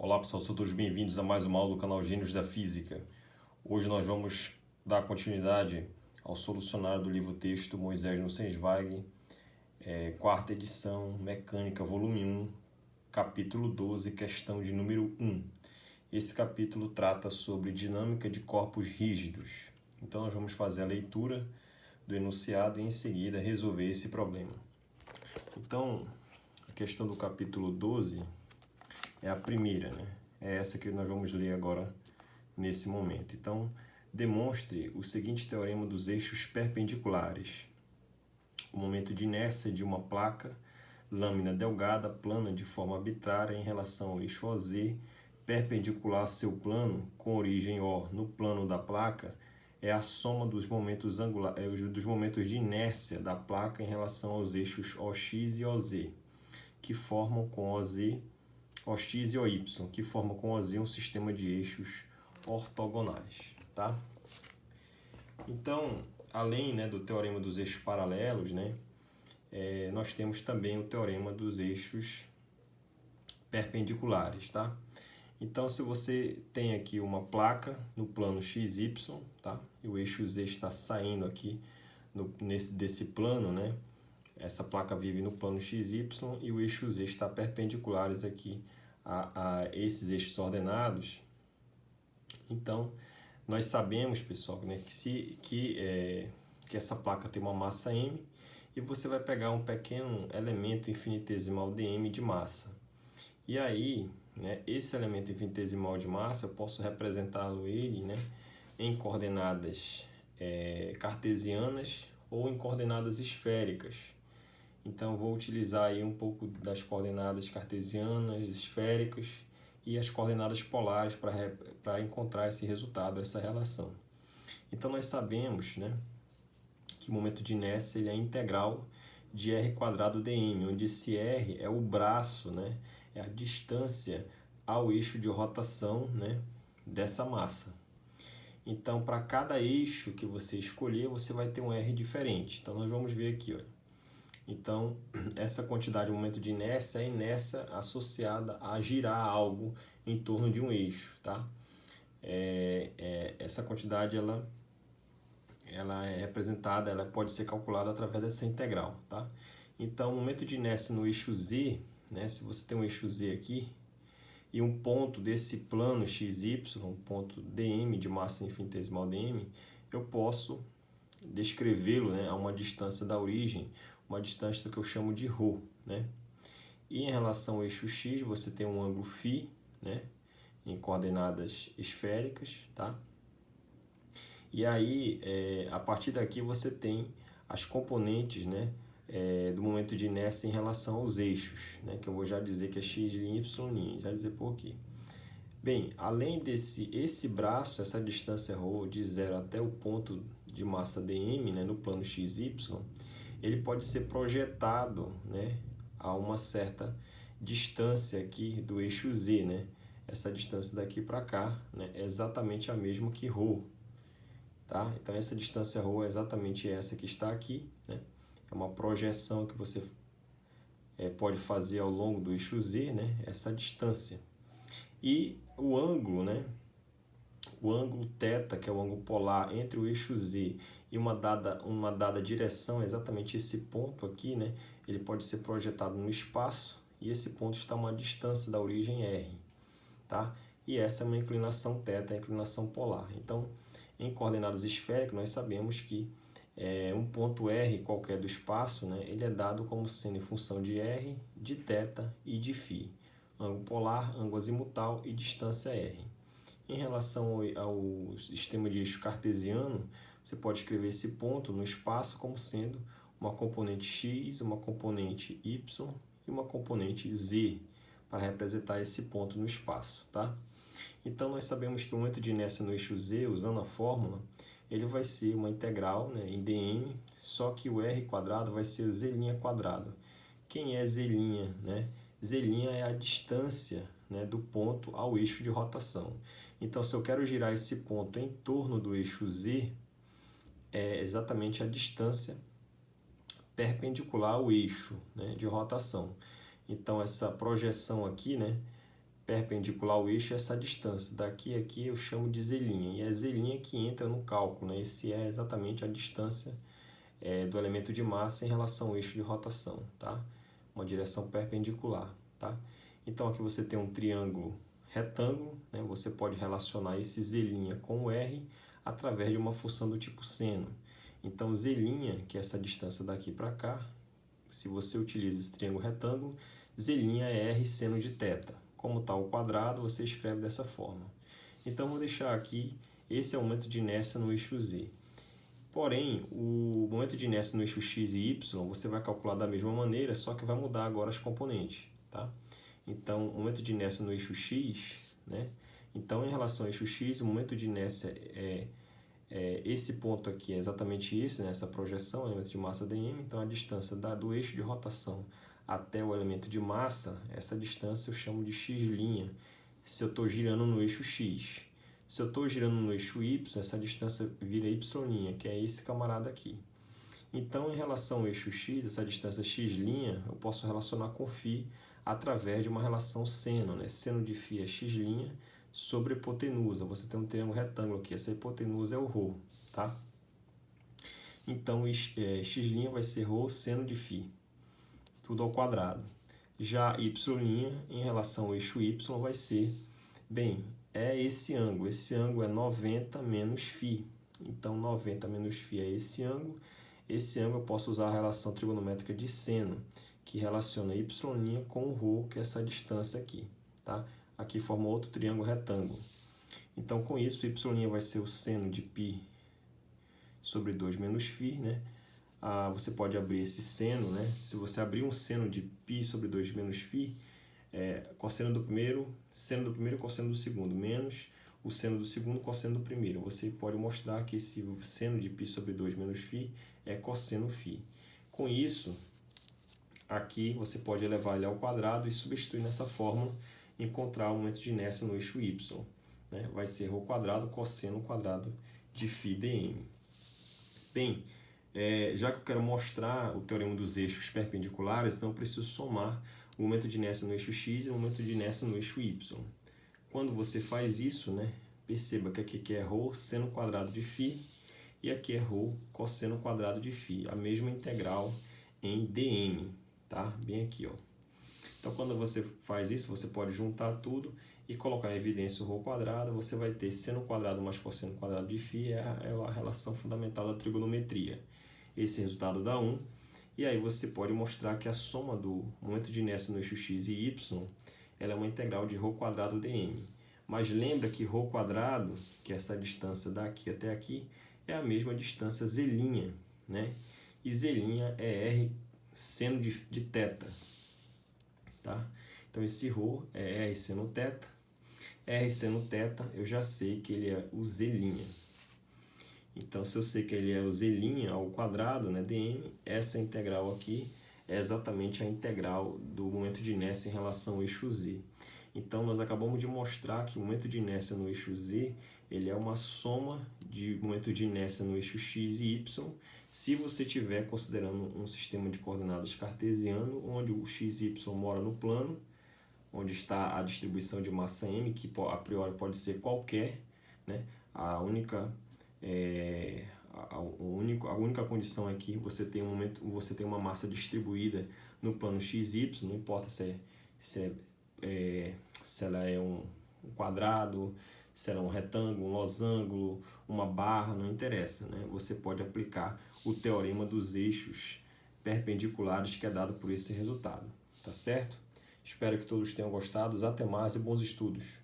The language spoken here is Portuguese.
Olá pessoal, sejam todos bem-vindos a mais uma aula do canal Gênios da Física. Hoje nós vamos dar continuidade ao solucionário do livro-texto Moisés Nussensweig, quarta edição, Mecânica, volume 1, capítulo 12, questão de número 1. Esse capítulo trata sobre dinâmica de corpos rígidos. Então nós vamos fazer a leitura do enunciado e em seguida resolver esse problema. Então, a questão do capítulo 12 é a primeira, né? É essa que nós vamos ler agora nesse momento. Então, demonstre o seguinte teorema dos eixos perpendiculares. O momento de inércia de uma placa, lâmina delgada, plana de forma arbitrária em relação ao eixo OZ, perpendicular a seu plano, com origem O no plano da placa, é a soma dos momentos dos momentos de inércia da placa em relação aos eixos OX e OZ, que formam com OZ OX e OY, que formam com OZ um sistema de eixos ortogonais, tá? Então, além, né, do teorema dos eixos paralelos, né, nós temos também o teorema dos eixos perpendiculares, tá? Então, se você tem aqui uma placa no plano XY, tá? E o eixo Z está saindo aqui desse plano, né? Essa placa vive no plano XY e o eixo Z está perpendiculares aqui a esses eixos ordenados. Então, nós sabemos, pessoal, né, que essa placa tem uma massa M e você vai pegar um pequeno elemento infinitesimal dm de massa. E aí, né, esse elemento infinitesimal de massa, eu posso representá-lo né, em coordenadas cartesianas ou em coordenadas esféricas. Então, vou utilizar aí um pouco das coordenadas cartesianas, esféricas e as coordenadas polares para encontrar esse resultado, essa relação. Então, nós sabemos, né, que o momento de inércia ele é integral de r quadrado dm, onde esse r é o braço, né, é a distância ao eixo de rotação, né, dessa massa. Então, para cada eixo que você escolher, você vai ter um r diferente. Então, nós vamos ver aqui, olha. Então, essa quantidade de momento de inércia é a inércia associada a girar algo em torno de um eixo, tá? Essa quantidade ela é representada, ela pode ser calculada através dessa integral, tá? Então, o momento de inércia no eixo Z, né? Se você tem um eixo Z aqui e um ponto desse plano XY, um ponto dm de massa infinitesimal dm, eu posso descrevê-lo, né, a uma distância da origem, uma distância que eu chamo de ρ, né? E em relação ao eixo x, você tem um ângulo φ, né, em coordenadas esféricas, tá? E aí, a partir daqui você tem as componentes, né, do momento de inércia em relação aos eixos, né, que eu vou já dizer que é x' e y', já dizer por aqui. Bem, além esse braço, essa distância ρ de 0 até o ponto de massa dm, né, no plano XY, ele pode ser projetado, né, a uma certa distância aqui do eixo Z, né? Essa distância daqui para cá, né, é exatamente a mesma que ρ, tá? Então essa distância ρ é exatamente essa que está aqui, né? É uma projeção que você pode fazer ao longo do eixo Z, né? Essa distância. E o ângulo, né? O ângulo θ, que é o ângulo polar entre o eixo Z e uma dada direção, exatamente esse ponto aqui, né? Ele pode ser projetado no espaço e esse ponto está a uma distância da origem R, tá? E essa é uma inclinação θ, a inclinação polar. Então, em coordenadas esféricas, nós sabemos que um ponto R qualquer do espaço, né? Ele é dado como sendo em função de R, de θ e de φ. Ângulo polar, ângulo azimutal e distância R. Em relação ao sistema de eixo cartesiano, você pode escrever esse ponto no espaço como sendo uma componente x, uma componente y e uma componente z, para representar esse ponto no espaço, tá? Então, nós sabemos que o momento de inércia no eixo z, usando a fórmula, ele vai ser uma integral, né, em dm, só que o r quadrado vai ser z' quadrado. Quem é z', né? Z' é a distância, né, do ponto ao eixo de rotação. Então, se eu quero girar esse ponto em torno do eixo Z, é exatamente a distância perpendicular ao eixo, né, de rotação. Então, essa projeção aqui, né, perpendicular ao eixo é essa distância. Daqui a aqui eu chamo de z', e é z' que entra no cálculo, né? Esse é exatamente a distância do elemento de massa em relação ao eixo de rotação, tá? Uma direção perpendicular, tá? Então aqui você tem um triângulo retângulo, né? Você pode relacionar esse z' com o r através de uma função do tipo seno. Então z', que é essa distância daqui para cá, se você utiliza esse triângulo retângulo, z' é r seno de θ. Como está ao quadrado, você escreve dessa forma. Então vou deixar aqui, esse é o momento de inércia no eixo z. Porém, o momento de inércia no eixo x e y, você vai calcular da mesma maneira, só que vai mudar agora as componentes, tá? Então, o momento de inércia no eixo x, né? Então, em relação ao eixo x, o momento de inércia esse ponto aqui é exatamente esse, né? Essa projeção, elemento de massa dm. Então, a distância do eixo de rotação até o elemento de massa, essa distância eu chamo de x', se eu estou girando no eixo x. Se eu estou girando no eixo y, essa distância vira y', que é esse camarada aqui. Então, em relação ao eixo x, essa distância x', eu posso relacionar com φ através de uma relação seno, né? Seno de φ é x' sobre hipotenusa. Você tem um triângulo retângulo aqui, essa hipotenusa é o ρ, tá? Então, x' vai ser ρ seno de φ, tudo ao quadrado. Já y' em relação ao eixo y vai ser, bem, é esse ângulo é 90 menos φ. Então, 90 menos φ é esse ângulo. Esse ângulo eu posso usar a relação trigonométrica de seno, que relaciona y' com o ρ, que é essa distância aqui, tá? Aqui forma outro triângulo retângulo. Então, com isso, y' vai ser o seno de π sobre 2 menos φ, né? Você pode abrir esse seno, né? Se você abrir um seno de π sobre 2 menos φ, cosseno do primeiro, seno do primeiro, cosseno do segundo, menos o seno do segundo, cosseno do primeiro. Você pode mostrar que esse seno de π sobre 2 menos φ é cosseno φ. Com isso, aqui você pode elevar ele ao quadrado e substituir nessa fórmula, encontrar o momento de inércia no eixo y, né? Vai ser ρ quadrado cosseno quadrado de φ dm. Bem, já que eu quero mostrar o teorema dos eixos perpendiculares, então eu preciso somar o momento de inércia no eixo x e o momento de inércia no eixo y. Quando você faz isso, né, perceba que aqui é ρ seno quadrado de φ e aqui é ρ cosseno quadrado de φ, a mesma integral em dm, tá? Bem aqui, ó. Então, quando você faz isso, você pode juntar tudo e colocar em evidência o ρ quadrado, você vai ter seno quadrado mais cosseno quadrado de φ, é a relação fundamental da trigonometria. Esse resultado dá 1. E aí você pode mostrar que a soma do momento de inércia no eixo x e y, ela é uma integral de ρ quadrado dm. Mas lembra que ρ quadrado, que é essa distância daqui até aqui, é a mesma distância z', né? E z' é r seno de θ, tá? Então esse ρ é r seno θ. R seno θ, eu já sei que ele é o z'. Então, se eu sei que ele é o z' ao quadrado, né, dm, essa integral aqui é exatamente a integral do momento de inércia em relação ao eixo z. Então, nós acabamos de mostrar que o momento de inércia no eixo z, ele é uma soma de momento de inércia no eixo x e y, se você estiver considerando um sistema de coordenadas cartesiano, onde o x e y mora no plano, onde está a distribuição de massa m, que a priori pode ser qualquer, né? A única condição é que você tem uma massa distribuída no plano x e y, não importa se ela é um quadrado, se ela é um retângulo, um losango, uma barra, não interessa, né? Você pode aplicar o teorema dos eixos perpendiculares que é dado por esse resultado, tá certo? Espero que todos tenham gostado. Até mais e bons estudos!